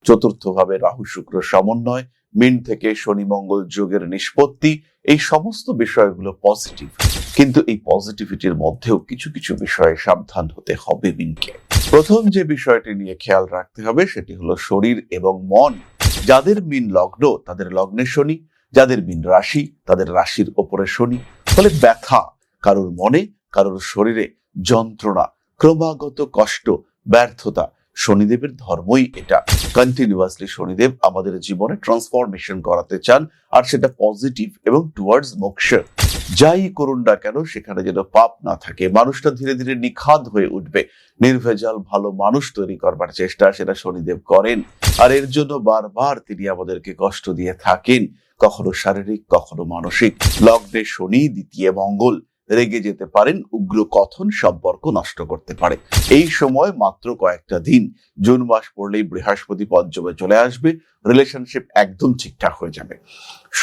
চতুর্থ ভাবে রাহু শুক্র সমন্বয়, মিন থেকে শনি মঙ্গল যোগের নিষ্পত্তি, এই সমস্ত বিষয়গুলো পজিটিভ। কিন্তু এই পজিটিভিটির মধ্যেও কিছু কিছু বিষয়ে সাবধান হতে হবে মিনকে। প্রথম যে বিষয়টি নিয়ে খেয়াল রাখতে হবে সেটি হলো শরীর এবং মন। যাদের মিন লগ্ন তাদের লগ্নে শনি, যাদের মিন রাশি তাদের রাশির ওপরে শনি। ফলে ব্যথা কারোর মনে, কারোর শরীরে, যন্ত্রণা, ক্রমাগত কষ্ট, ব্যর্থতা, শনিদেবের ধর্মই এটা। কন্টিনিউয়াসলি শনিদেব আমাদের জীবনে ট্রান্সফরমেশন করাতে চান, আর সেটা পজিটিভ এবং টুয়ার্ডস মোক্ষ। যাই করুন না কেন সেখানে যেন পাপ না থাকে, মানুষটা ধীরে ধীরে নিখাদ হয়ে উঠবে, নির্ভেজাল ভালো মানুষ তৈরি করবার চেষ্টা সেটা শনিদেব করেন। আর এর জন্য বারবার তিনি আমাদেরকে কষ্ট দিয়ে থাকেন, কখনো শারীরিক কখনো মানসিক। লগ্নে শনি, দ্বিতীয় মঙ্গল, রেগে যেতে পারেন, উগ্র কথন সম্পর্ক নষ্ট করতে পারে। এই সময় মাত্র কয়েকটা দিন, জুন মাস পড়লেই বৃহস্পতি পঞ্চমে চলে আসবে, রিলেশনশিপ একদম ঠিকঠাক হয়ে যাবে।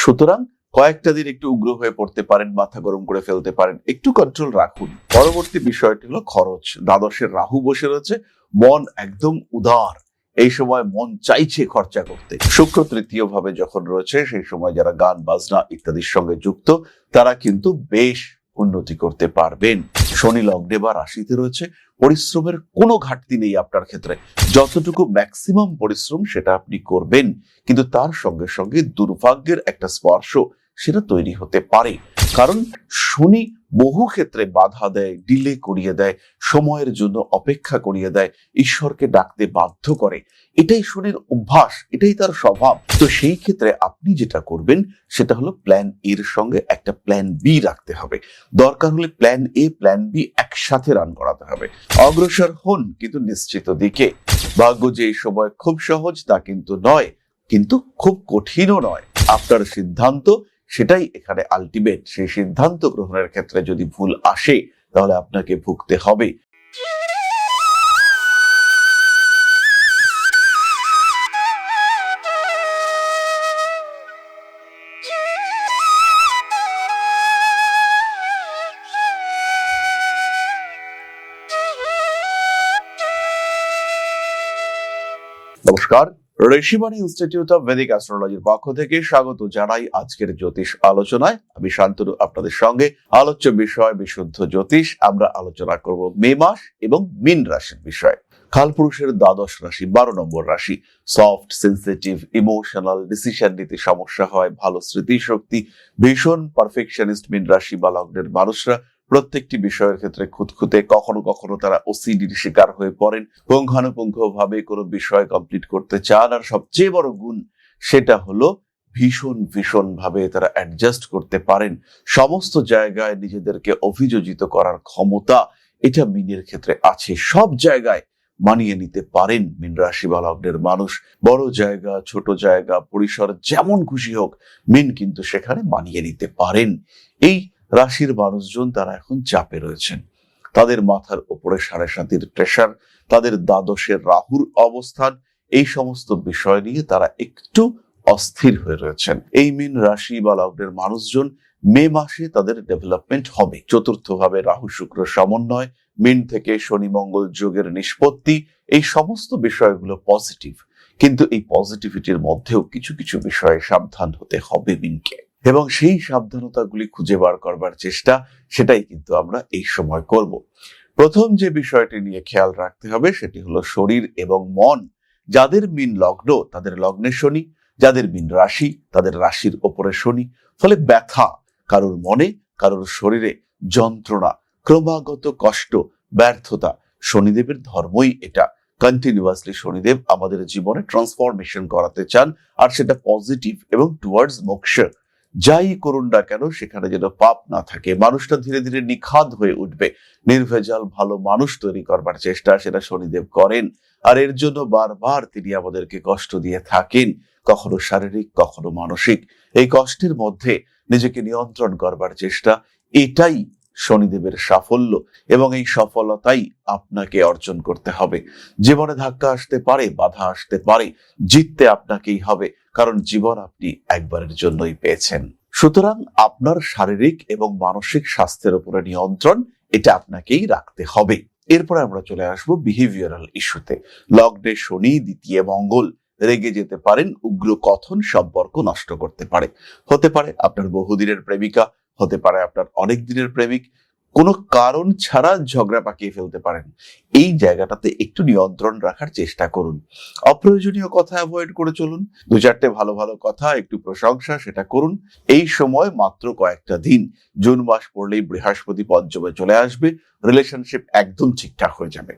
সুতরাং কয়েকটা দিন একটু উগ্র হয়ে পড়তে পারেন, মাথা গরম করে ফেলতে পারেন, একটু কন্ট্রোল রাখুন। পরবর্তী বিষয়টি হলো খরচ। দ্বাদশের রাহু বসে রয়েছে, মন একদম উদার, এই সময় মন চাইছে খরচা করতে। শুক্র তৃতীয় ভাবে যখন রয়েছে সেই সময় যারা গান বাজনা ইত্যাদির সঙ্গে যুক্ত তারা কিন্তু বেশ উন্নতি করতে পারবেন। শনি লগ্নে বা রাশিতে রয়েছে, পরিশ্রমের কোনো ঘাটতি নেই আপনার ক্ষেত্রে। যতটুকু ম্যাক্সিমাম পরিশ্রম সেটা আপনি করবেন, কিন্তু তার সঙ্গে সঙ্গে দুর্ভাগ্যের একটা স্পর্শ সেটা তৈরি হতে পারে। কারণ শনি বহু ক্ষেত্রে বাধা দেয়, ডিলে করিয়ে দেয়, সময়ের জন্য অপেক্ষা করিয়ে দেয়, ঈশ্বরকে ডাকতে বাধ্য করে। এটাই শনির অভ্যাস, এটাই তার স্বভাব। তো সেই ক্ষেত্রে আপনি যেটা করবেন সেটা হলো প্ল্যান এর সঙ্গে একটা প্ল্যান বি রাখতে হবে। দরকার হলে প্ল্যান এ প্ল্যান বি একসাথে রান করাতে হবে। অগ্রসর হন কিন্তু নিশ্চিত দিকে। ভাগ্য যে এই সময় খুব সহজ তা কিন্তু নয়, কিন্তু খুব কঠিনও নয়। আপনার সিদ্ধান্ত সেটাই এখানে আলটিমেট। সেই সিদ্ধান্ত গ্রহণের ক্ষেত্রে যদি ভুল আসে তাহলে আপনাকে ভুগতে হবে। নমস্কার, ঋষিবাণী ইনস্টিটিউট অফ ভেদিক অ্যাস্ট্রোলজির পক্ষ থেকে স্বাগত জানাই আজকের জ্যোতিষ আলোচনায়। আমি শান্তনু আপনাদের সঙ্গে। আলোচ্য বিষয় বিশুদ্ধ জ্যোতিষ। আমরা আলোচনা করব মে মাস এবং মীন রাশির বিষয়। কালপুরুষের দ্বাদশ রাশি, 12 নম্বর রাশি। সফট, সেন্সিটিভ, ইমোশনাল, ডিসিশন নিতে সমস্যা হয়, ভালো স্মৃতিশক্তি, ভীষণ পারফেকশনিস্ট মীন রাশি বা লগ্নের মানুষরা প্রত্যেকটি বিষয়ের ক্ষেত্রে খুঁতখুঁতে, কখনো কখনো তারা ওসিডির শিকার হয়ে পড়েন, পুঙ্খানুপুঙ্খ ভাবে কোনো বিষয় কমপ্লিট করতে চান। আর সবচেয়ে বড় গুণ সেটা হলো ভীষণ ভাবে তারা অ্যাডজাস্ট করতে পারেন। সমস্ত জায়গায় নিজেদেরকে অভিযোজিত করার ক্ষমতা এটা মীনের ক্ষেত্রে আছে। সব জায়গায় মানিয়ে নিতে পারেন মীন রাশি বা লগ্নের মানুষ। বড় জায়গা, ছোট জায়গা, পরিসর যেমন খুশি হোক, মীন কিন্তু সেখানে মানিয়ে নিতে পারেন। এই রাশির মানুষজন তারা এখন চাপে রয়েছেন। তাদের মাথার উপরে 7.5 প্রেসার, তাদের দ্বাদশের রাহুর অবস্থান, এই সমস্ত বিষয় নিয়ে তারা একটু অস্থির হয়ে রয়েছেন। এই মীন রাশি বা লগ্নের মানুষজন মে মাসে তাদের ডেভেলপমেন্ট হবে। চতুর্থ ভাবে রাহু শুক্র সমন্বয়, মিন থেকে শনি মঙ্গল যোগের নিষ্পত্তি, এই সমস্ত বিষয়গুলো পজিটিভ। কিন্তু এই পজিটিভিটির মধ্যেও কিছু কিছু বিষয়ে সাবধান হতে হবে মিনকে, এবং সেই সাবধানতাগুলি খুঁজে বার করবার চেষ্টা সেটাই কিন্তু আমরা এই সময় করব। প্রথম যে বিষয়টি নিয়ে খেয়াল রাখতে হবে সেটি হলো শরীর এবং মন। যাদের মীন লগ্ন তাদের লগ্নে শনি, যাদের মীন রাশি তাদের রাশির ওপরে শনি। ফলে ব্যথা কারোর মনে, কারোর শরীরে, যন্ত্রণা, ক্রমাগত কষ্ট, ব্যর্থতা, শনিদেবের ধর্মই এটা। কন্টিনিউয়াসলি শনিদেব আমাদের জীবনে ট্রান্সফরমেশন করাতে চান, আর সেটা পজিটিভ এবং টুয়ার্ডস মোক্ষ। যাই করুন না কেন সেখানে যেন পাপ না থাকে, মানুষটা ধীরে ধীরে নিখাদ হয়ে উঠবে, নির্ভেজাল ভালো মানুষ তৈরি করবার চেষ্টা সেটা শনিদেব করেন। আর এর জন্য বারবার তিনি আমাদেরকে কষ্ট দিয়ে থাকেন, কখনো শারীরিক কখনো মানসিক। এই কষ্টের মধ্যে নিজেকে নিয়ন্ত্রণ করবার চেষ্টা, এটাই শনিদেবের সাফল্য, এবং এই সফলতাই আপনাকে অর্জন করতে হবে। জীবনে ধাক্কা আসতে পারে, বাধা আসতে পারে, জিততে আপনাকেই হবে, কারণ জীবন আপনি একবারের জন্যই পেয়েছেন। সুতরাং আপনার শারীরিক এবং মানসিক স্বাস্থ্যের উপরে নিয়ন্ত্রণ এটা আপনাকেই রাখতে হবে। এরপরে আমরা চলে আসবো বিহেভিয়ারাল ইস্যুতে। লগ্নে শনি, দ্বিতীয় মঙ্গল, রেগে যেতে পারেন, উগ্র কথন সম্পর্ক নষ্ট করতে পারে। হতে পারে আপনার বহুদিনের প্রেমিকা, হতে পারে আপনার অনেক দিনের প্রেমিক, কোনো কারণ ছাড়া ঝগড়া পাকিয়ে ফেলতে পারেন। এই জায়গাটাতে একটু নিয়ন্ত্রণ রাখার চেষ্টা করুন। অপ্রয়োজনীয় কথা অ্যাভয়েড করে চলুন। দু চারটে ভালো ভালো কথা, একটু প্রশংসা, সেটা করুন। এই সময় মাত্র কয়েকটা দিন, জুন মাস পড়লেই বৃহস্পতি পঞ্চমে চলে আসবে, রিলেশনশিপ একদম ঠিকঠাক হয়ে যাবে।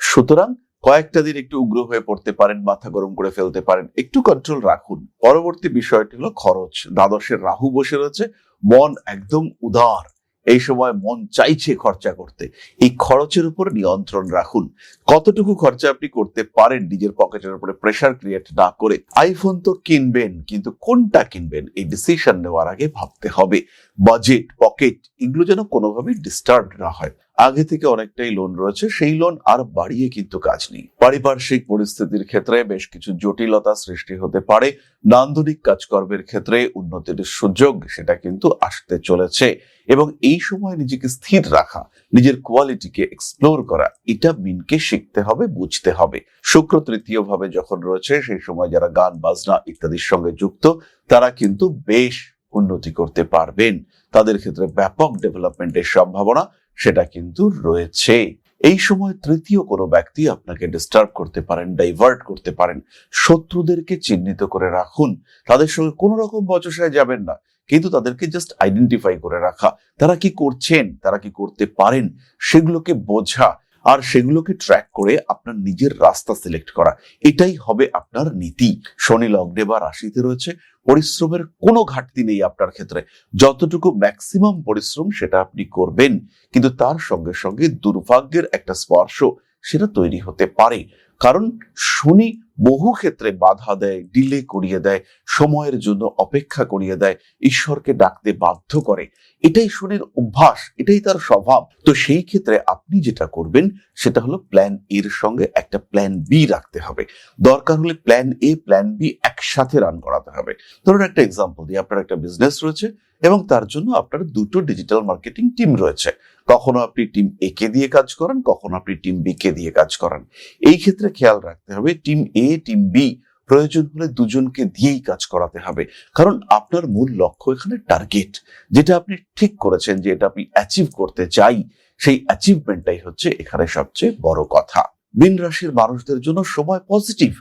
সুতরাং কয়েকটা দিন একটু উগ্র হয়ে পড়তে পারেন, মাথা গরম করে ফেলতে পারেন, একটু কন্ট্রোল রাখুন। পরবর্তী বিষয়টি হলো খরচ। দ্বাদশের রাহু বসে রয়েছে, মন একদম উদার, এই সময় মন চাইছে খরচা করতে। এই খরচের উপর নিয়ন্ত্রণ রাখুন। কতটুকু খরচা আপনি করতে পারেন নিজের পকেটের উপরে প্রেসার ক্রিয়েট না করে। আইফোন তো কিনবেন, কিন্তু কোনটা কিনবেন এই ডিসিশন নেওয়ার আগে ভাবতে হবে। বাজেট, পকেট, এগুলো যেন কোনোভাবেই ডিস্টার্ব না হয়। আগে থেকে অনেকটাই লোন রয়েছে, সেই লোন আর বাড়িয়ে কিন্তু কাজ নেই। পারিপার্শ্বিক পরিস্থিতির ক্ষেত্রে বেশ কিছু জটিলতা সৃষ্টি হতে পারে। নান্দনিক কাজকর্মের ক্ষেত্রে উন্নতির সুযোগ সেটা কিন্তু আসতে চলেছে, এবং এই সময় নিজেকে স্থির রাখা, নিজের কোয়ালিটিকে এক্সপ্লোর করা, এটা মিনকে শিখতে হবে, বুঝতে হবে। শুক্র তৃতীয় ভাবে যখন রয়েছে, সেই সময় যারা গান বাজনা ইত্যাদির সঙ্গে যুক্ত, তারা কিন্তু বেশ উন্নতি করতে পারবেন। তাদের ক্ষেত্রে ব্যাপক ডেভেলপমেন্টের সম্ভাবনা সেটা কিন্তু রয়েছে। এই সময় তৃতীয় কোনো ব্যক্তি আপনাকে ডিস্টার্ব করতে পারেন, ডাইভার্ট করতে পারেন। শত্রুদেরকে চিহ্নিত করে রাখুন। তাদের সঙ্গে কোনো রকম বচসায় যাবেন না, কিন্তু তাদেরকে জাস্ট আইডেন্টিফাই করে রাখা, তারা কি করছেন, তারা কি করতে পারেন, সেগুলোকে বোঝা, আর সেগুলোকে ট্র্যাক করে আপনার নিজের রাস্তা সিলেক্ট করা, এটাই হবে আপনার নীতি। শনি লগ্নে বা রাশিতে রয়েছে, পরিশ্রমের কোনো ঘাটতি নেই আপনার ক্ষেত্রে। যতটুকু ম্যাক্সিমাম পরিশ্রম সেটা আপনি করবেন, কিন্তু তার সঙ্গে সঙ্গে দুর্ভাগ্যের একটা স্পর্শ সেটা তৈরি হতে পারে। কারণ শনি বহু ক্ষেত্রে বাধা দেয়, ডিলে করিয়ে দেয়, সময়ের জন্য অপেক্ষা করিয়ে দেয়, ঈশ্বরকে ডাকতে বাধ্য করে। এটাই শনির অভ্যাস, এটাই তার স্বভাব। তো সেই ক্ষেত্রে আপনি যেটা করবেন সেটা হলো প্ল্যান এর সঙ্গে একটা প্ল্যান বি রাখতে হবে। দরকার হলে প্ল্যান এ প্ল্যান বি একসাথে রান করাতে হবে। ধরুন একটা এক্সাম্পল দিই, আপনার একটা বিজনেস রয়েছে এবং তার জন্য আপনার দুটো ডিজিটাল মার্কেটিং টিম রয়েছে। কখনো আপনি টিম এ কে দিয়ে কাজ করেন, কখনো আপনি টিম বি কে দিয়ে কাজ করেন। এই ক্ষেত্রে খেয়াল রাখতে হবে টিম এ টিম বি প্রয়োজন হলে দুজনকে দিয়েই কাজ করাতে হবে। কারণ আপনার মূল লক্ষ্য এখানে টার্গেট, যেটা আপনি ঠিক করেছেন যে এটা আপনি অ্যাচিভ করতে চাই, সেই অ্যাচিভমেন্টটাই হচ্ছে এখানে সবচেয়ে বড় কথা। মীন রাশির মানুষদের জন্য সময় পজিটিভ।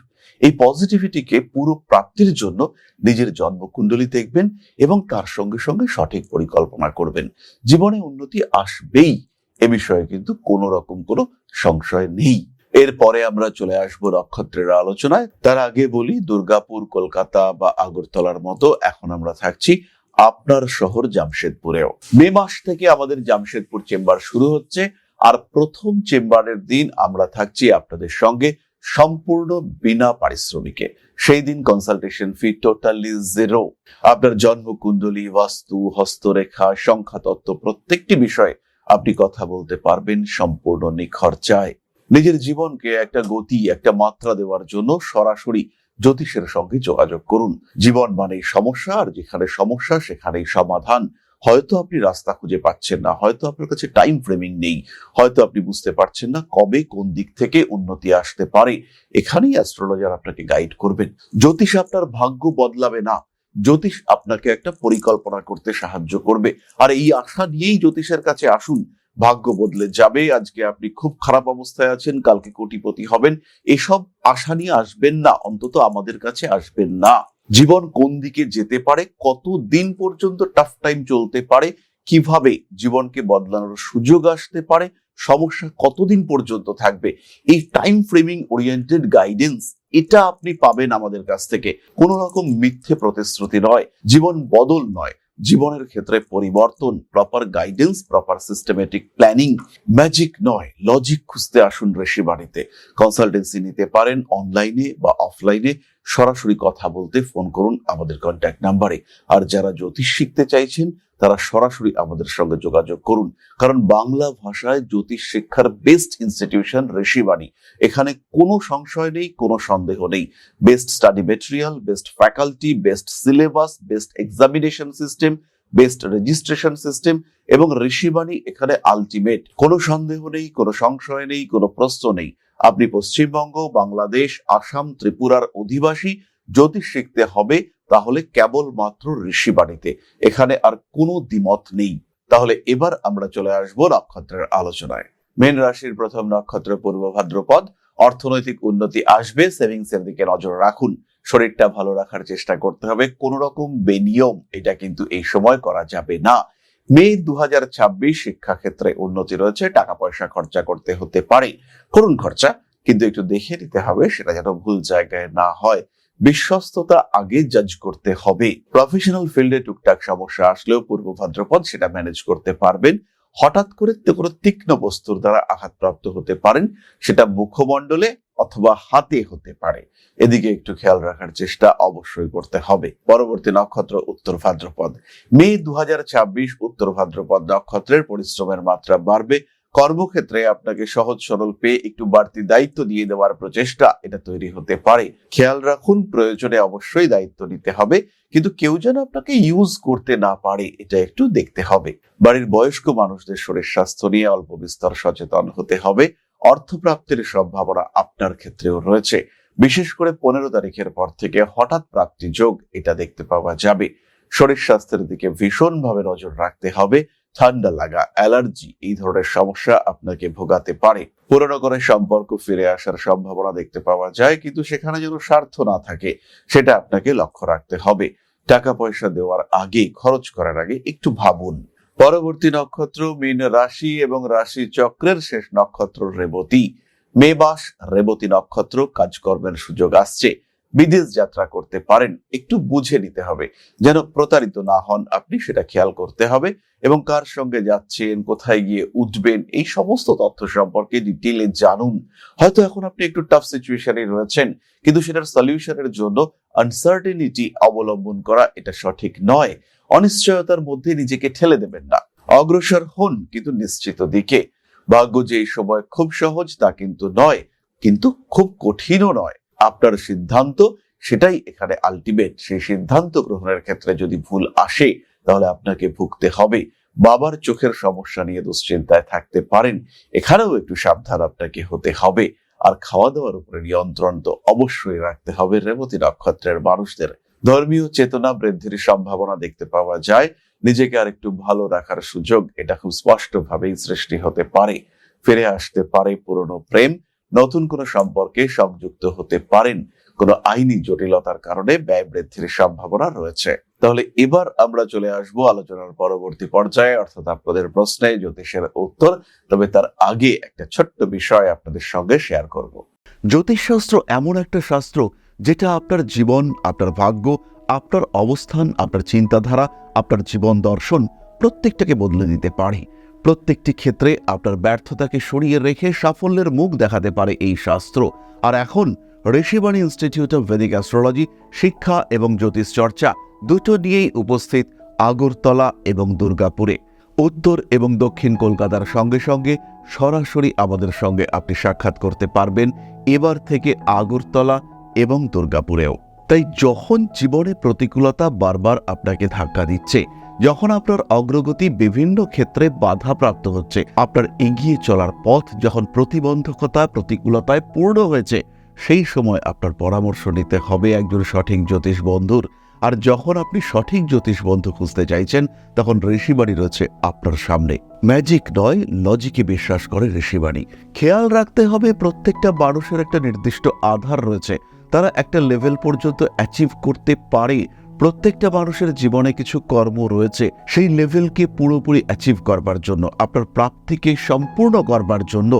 এই পজিটিভিটিকে পুরো প্রাপ্তির জন্য নিজের জন্মকুণ্ডলী দেখবেন এবং তার সঙ্গে সঙ্গে সঠিক পরিকল্পনা করবেন। জীবনে উন্নতি আসবেই, এ বিষয়ে কিন্তু কোনো রকম কোনো সংশয় নেই। এরপরে আমরা চলে আসবো নক্ষত্রের আলোচনায়। তার আগে বলি, দুর্গাপুর, কলকাতা বা আগরতলার মতো এখন আমরা থাকছি আপনার শহর জামশেদপুরেও। মে মাস থেকে আমাদের জামশেদপুর চেম্বার শুরু হচ্ছে, আর প্রথম চেম্বারের দিন আমরা থাকছি আপনাদের সঙ্গে সম্পূর্ণ বিনা পারিশ্রমিকে। সেই দিন কনসালটেশন ফি টোটালি জিরো। আপনার জন্মকুণ্ডলী, বাস্তু, হস্তরেখা, সংখ্যাতত্ত্ব প্রত্যেকটি বিষয়ে আপনি কথা বলতে পারবেন সম্পূর্ণ নিখরচায়। নিজের জীবনকে একটা গতি, একটা মাত্রা দেওয়ার জন্য সরাসরি জ্যোতিষের সঙ্গে যোগাযোগ করুন। জীবন মানেই সমস্যা, আর যেখানে সমস্যা সেখানেই সমাধান। হয়তো আপনি রাস্তা খুঁজে পাচ্ছেন না, হয়তো আপনার কাছে টাইম ফ্রেমিং নেই, হয়তো আপনি বুঝতে পারছেন না কবে কোন দিক থেকে উন্নতি আসতে পারে। এখানেই অ্যাস্ট্রোলজার আপনাকে গাইড করবেন। জ্যোতিষ আপনার ভাগ্য বদলাবে না, জ্যোতিষ আপনাকে একটা পরিকল্পনা করতে সাহায্য করবে। আর এই আশা নিয়েই জ্যোতিষের কাছে আসুন। ভাগ্য বদলে যাবে, আজকে আপনি খুব খারাপ অবস্থায় আছেন, কালকে কোটিপতি হবেন, এসব আশা নিয়ে আসবেন না, অন্তত আমাদের কাছে আসবেন না। জীবন কোন দিকে যেতে পারে, কত দিন পর্যন্ত টাফ টাইম চলতে পারে, কিভাবে জীবনকে বদলানোর সুযোগ আসতে পারে, সমস্যা কতদিন পর্যন্ত থাকবে, এই টাইম ফ্রেমিং ওরিয়েন্টেড গাইডেন্স এটা আপনি পাবেন আমাদের কাছ থেকে। কোনো রকম মিথ্যে প্রতিশ্রুতি নয়, জীবন বদল নয়, জীবনের ক্ষেত্রে পরিবর্তন, proper guidance, proper systematic planning, magic নয়, লজিক খুঁজতে আসুন ঋষিবাণীতে। কনসালটেন্সি নিতে পারেন অনলাইনে বা অফলাইনে। সরাসরি কথা বলতে ফোন করুন আমাদের কন্ট্যাক্ট নাম্বারে। আর যারা জ্যোতিষ শিখতে চাইছেন তারা সরাসরি আমাদের সঙ্গে যোগাযোগ করুন, কারণ বাংলা ভাষায় জ্যোতিষ শিক্ষার বেস্ট ইনস্টিটিউশন ঋষিবাণী। এখানে কোনো সংশয় নেই, কোনো সন্দেহ নেই। Best study material, best faculty, best syllabus, best examination system, best registration system এবং ঋষিবাণী এখানে আলটিমেট। কোনো সন্দেহ নেই, কোনো সংশয় নেই, কোনো প্রশ্ন নেই। আপনি পশ্চিমবঙ্গ, বাংলাদেশ, আসাম, ত্রিপুরার অধিবাসী, জ্যোতিষ শিখতে হবে তাহলে কেবলমাত্র ঋষিবাণীতে। এখানে আর কোনো দ্বিমত নেই। তাহলে এবার আমরা চলে আসবো নক্ষত্রের আলোচনায়। মীন রাশির প্রথম নক্ষত্র পূর্ব ভাদ্রপদ। অর্থনৈতিক উন্নতি আসবে, সেভিংস এর দিকে নজর রাখুন। শরীরটা ভালো রাখার চেষ্টা করতে হবে। কোন রকম বেনিয়ম এটা কিন্তু এই সময় করা যাবে না। মে 2026 শিক্ষাক্ষেত্রে উন্নতি রয়েছে। টাকা পয়সা খরচা করতে হতে পারে, করুন খরচা, কিন্তু একটু দেখে নিতে হবে সেটা যেন ভুল জায়গায় না হয়। বিশ্বস্ততা আগে জাজ করতে হবে। প্রফেশনাল ফিল্ডে টুকটাক সমস্যা আসলেও পূর্ব ভাদ্রপদ সেটা ম্যানেজ করতে পারবেন। হঠাৎ করে কোনো তীক্ষ্ণ বস্তুর দ্বারা আঘাতপ্রাপ্ত হতে পারেন, সেটা মুখমণ্ডলে অথবা হাতে হতে পারে। এদিকে একটু খেয়াল রাখার চেষ্টা অবশ্যই করতে হবে। পরবর্তী নক্ষত্র উত্তর ভাদ্রপদ। মে 2026 উত্তর ভাদ্রপদ নক্ষত্রের পরিশ্রমের মাত্রা বাড়বে। কর্মক্ষেত্রে আপনাকে সহজ সরল পেয়ে একটু বাড়তি দায়িত্ব দিয়ে দেওয়ার প্রচেষ্টা এটা তৈরি হতে পারে। খেয়াল রাখুন, প্রয়োজনে অবশ্যই দায়িত্ব নিতে হবে, কিন্তু কেউ যেন আপনাকে ইউজ করতে না পারে এটা একটু দেখতে হবে। বাড়ির বয়স্ক মানুষদের শরীর স্বাস্থ্য নিয়ে অল্প বিস্তর সচেতন হতে হবে। অর্থপ্রাপ্তির সম্ভাবনা আপনার ক্ষেত্রেও রয়েছে। বিশেষ করে 15 তারিখের পর থেকে হঠাৎ প্রাপ্তি যোগ এটা দেখতে পাওয়া যাবে। শরীর স্বাস্থ্যের দিকে ভীষণভাবে নজর রাখতে হবে। ঠান্ডা লাগা, অ্যালার্জি এই ধরনের সমস্যা আপনাকে ভোগাতে পারে। পুরনো করে সম্পর্ক ফিরে আসার সম্ভাবনা দেখতে পাওয়া যায়, কিন্তু সেখানে যেন স্বার্থ না থাকে সেটা আপনাকে লক্ষ্য রাখতে হবে। টাকা পয়সা দেওয়ার আগে, খরচ করার আগে একটু ভাবুন। পরবর্তী নক্ষত্র মীন রাশি এবং রাশি চক্রের শেষ নক্ষত্র রেবতী। মে মাস রেবতী নক্ষত্র, কাজকর্মের সুযোগ আসছে। বিদেশ যাত্রা করতে পারেন, একটু বুঝে নিতে হবে যেন প্রতারিত না হন আপনি, সেটা খেয়াল করতে হবে। এবং কার সঙ্গে যাচ্ছেন, কোথায় গিয়ে উঠবেন, এই সমস্ত তথ্য সম্পর্কে ডিটেইলে জানুন। হয়তো এখন আপনি একটু টাফ সিচুয়েশনে রয়েছেন, কিন্তু সেটার সলিউশনের জন্য আনসার্টেনিটি অবলম্বন করা এটা সঠিক নয়। অনিশ্চয়তার মধ্যে নিজেকে ঠেলে দেবেন না। অগ্রসর হন, কিন্তু নিশ্চিত দিকে। ভাগ্য যে এই সময় খুব সহজ তা কিন্তু নয়, কিন্তু খুব কঠিনও নয়। আপনার সিদ্ধান্ত সেটাই এখানে আলটিমেট। সেই সিদ্ধান্ত গ্রহণের ক্ষেত্রে যদি ভুল আসে তাহলে আপনাকে ভুগতে হবে। বাবার চোখের সমস্যা নিয়ে দুশ্চিন্তায় থাকতে পারেন, এখানেও একটু সাবধান আপনাকে হতে হবে। আর খাওয়া দাওয়ার উপরে নিয়ন্ত্রণ তো অবশ্যই রাখতে হবে রেবতী নক্ষত্রের মানুষদের। ধর্মীয় চেতনা বৃদ্ধির সম্ভাবনা দেখতে পাওয়া যায়। নিজেকে আর একটু ভালো রাখার সুযোগ এটা খুব স্পষ্টভাবেই সৃষ্টি হতে পারে। ফিরে আসতে পারে পুরনো প্রেম, নতুন কোনো সম্পর্কে সংযুক্ত হতে পারেন। কোনো আইনি জটিলতার কারণে ব্যয় বৃদ্ধির সম্ভাবনা রয়েছে। তাহলে এবার আমরা চলে আসবো আলোচনার পরবর্তী পর্যায়ে, অর্থাৎ আপনাদের প্রশ্নে জ্যোতিষের উত্তর। তবে তার আগে একটা ছোট্ট বিষয় আপনাদের সঙ্গে শেয়ার করব। জ্যোতিষশাস্ত্র এমন একটা শাস্ত্র যেটা আপনার জীবন, আপনার ভাগ্য, আপনার অবস্থান, আপনার চিন্তাধারা, আপনার জীবন দর্শন প্রত্যেকটাকে বদলে দিতে পারে। প্রত্যেকটি ক্ষেত্রে আপনার ব্যর্থতাকে সরিয়ে রেখে সাফল্যের মুখ দেখাতে পারে এই শাস্ত্র। আর এখন Rishibani institute of Vedic astrology শিক্ষা এবং জ্যোতিষ চর্চা দুটো নিয়েই উপস্থিত আগরতলা এবং দুর্গাপুরে। উত্তর এবং দক্ষিণ কলকাতার সঙ্গে সঙ্গে সরাসরি আমাদের সঙ্গে আপনি সাক্ষাৎ করতে পারবেন এবার থেকে আগরতলা এবং দুর্গাপুরেও। তাই যখন জীবনে প্রতিকূলতা বারবার আপনাকে ধাক্কা দিচ্ছে, যখন আপনার অগ্রগতি বিভিন্ন ক্ষেত্রে বাধাপ্রাপ্ত হচ্ছে, আপনার এগিয়ে চলার পথ যখন প্রতিবন্ধকতা, প্রতিকূলতায় পূর্ণ হয়েছে, সেই সময় আপনার পরামর্শ নিতে হবে একজন সঠিক জ্যোতিষ বন্ধুর। আর যখন আপনি সঠিক জ্যোতিষ বন্ধু খুঁজতে চাইছেন, তখন ঋষিবাণী রয়েছে আপনার সামনে। ম্যাজিক নয়, লজিকে বিশ্বাস করে ঋষিবাণী। খেয়াল রাখতে হবে প্রত্যেকটা মানুষের একটা নির্দিষ্ট আধার রয়েছে, তারা একটা লেভেল পর্যন্ত অ্যাচিভ করতে পারে। প্রত্যেকটা মানুষের জীবনে কিছু কর্ম রয়েছে, সেই লেভেলকে পুরোপুরি অ্যাচিভ করবার জন্য, আপনার প্রাপ্তিকে সম্পূর্ণ করবার জন্য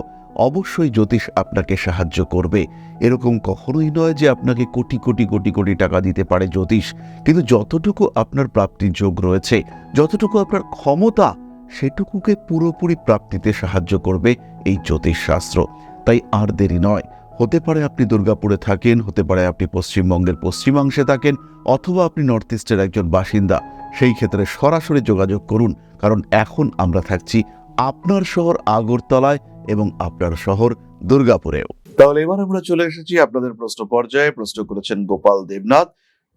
অবশ্যই জ্যোতিষ আপনাকে সাহায্য করবে। এরকম কখনোই নয় যে আপনাকে কোটি কোটি কোটি কোটি টাকা দিতে পারে জ্যোতিষ, কিন্তু যতটুকু আপনার প্রাপ্তির যোগ রয়েছে, যতটুকু আপনার ক্ষমতা, সেটুকুকে পুরোপুরি প্রাপ্তিতে সাহায্য করবে এই জ্যোতিষ শাস্ত্র। তাই আর দেরি নয়। হতে পারে আপনি দুর্গাপুরে থাকেন, হতে পারে আপনি পশ্চিমবঙ্গের পশ্চিমাংশে থাকেন, অথবা আপনি নর্থ ইস্টের একজন বাসিন্দা। সেই ক্ষেত্রে সরাসরি যোগাযোগ করুন, কারণ এখন আমরা থাকছি আপনার শহর আগরতলায় এবং আপনার শহর দুর্গাপুরেও। তাহলে এবার আমরা চলে এসেছি আপনাদের প্রশ্ন পর্যায়ে। প্রশ্ন করেছেন গোপাল দেবনাথ।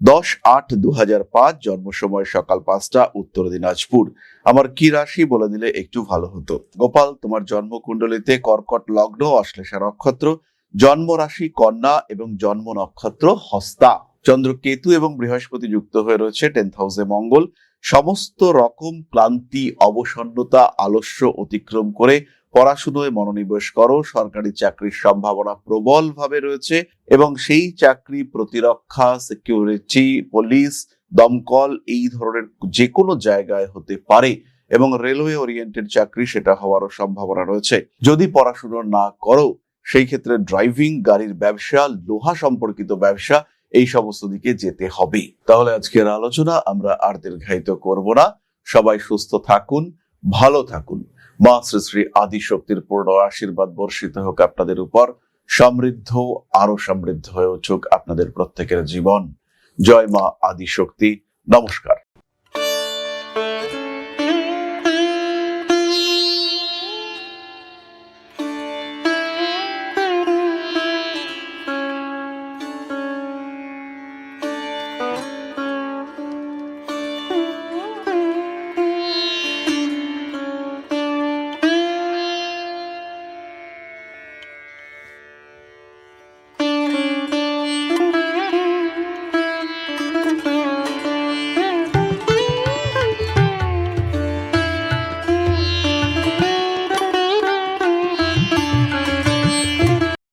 10/8/2005, জন্ম সময় সকাল 5টা, উত্তর দিনাজপুর। আমার কি রাশি বলে দিলে একটু ভালো হতো। গোপাল, তোমার জন্ম কুণ্ডলিতে কর্কট লগ্ন, অশ্লেষা নক্ষত্র, জন্ম রাশি কন্যা এবং জন্ম নক্ষত্র হস্তা। চন্দ্র, কেতু এবং বৃহস্পতি যুক্ত হয়ে রয়েছে 10th হাউসে মঙ্গল। সমস্ত রকম ক্লান্তি, অবসন্নতা, আলস্য অতিক্রম করে পড়াশুনোয় মনোনিবেশ করো। সরকারি চাকরির সম্ভাবনা প্রবল ভাবে রয়েছে এবং সেই চাকরি প্রতিরক্ষা, সিকিউরিটি, পুলিশ, দমকল এই ধরনের যে কোনো জায়গায় হতে পারে এবং রেলওয়ে ওরিয়েন্টেড চাকরি সেটা হওয়ারও সম্ভাবনা রয়েছে। যদি পড়াশুনো না করো সেই ক্ষেত্রে ড্রাইভিং, গাড়ির ব্যবসা, লোহা সম্পর্কিত ব্যবসা, এই সমস্ত দিকে যেতে হবে। তাহলে আজকের আলোচনা আমরা আর দীর্ঘায়িত করব না। সবাই সুস্থ থাকুন, ভালো থাকুন। মা শ্রী শ্রী আদিশক্তির পূর্ণ আশীর্বাদ বর্ষিত হোক আপনাদের উপর। সমৃদ্ধ, আরো সমৃদ্ধ হয়ে উঠুক আপনাদের প্রত্যেকের জীবন। জয় মা আদিশক্তি। নমস্কার।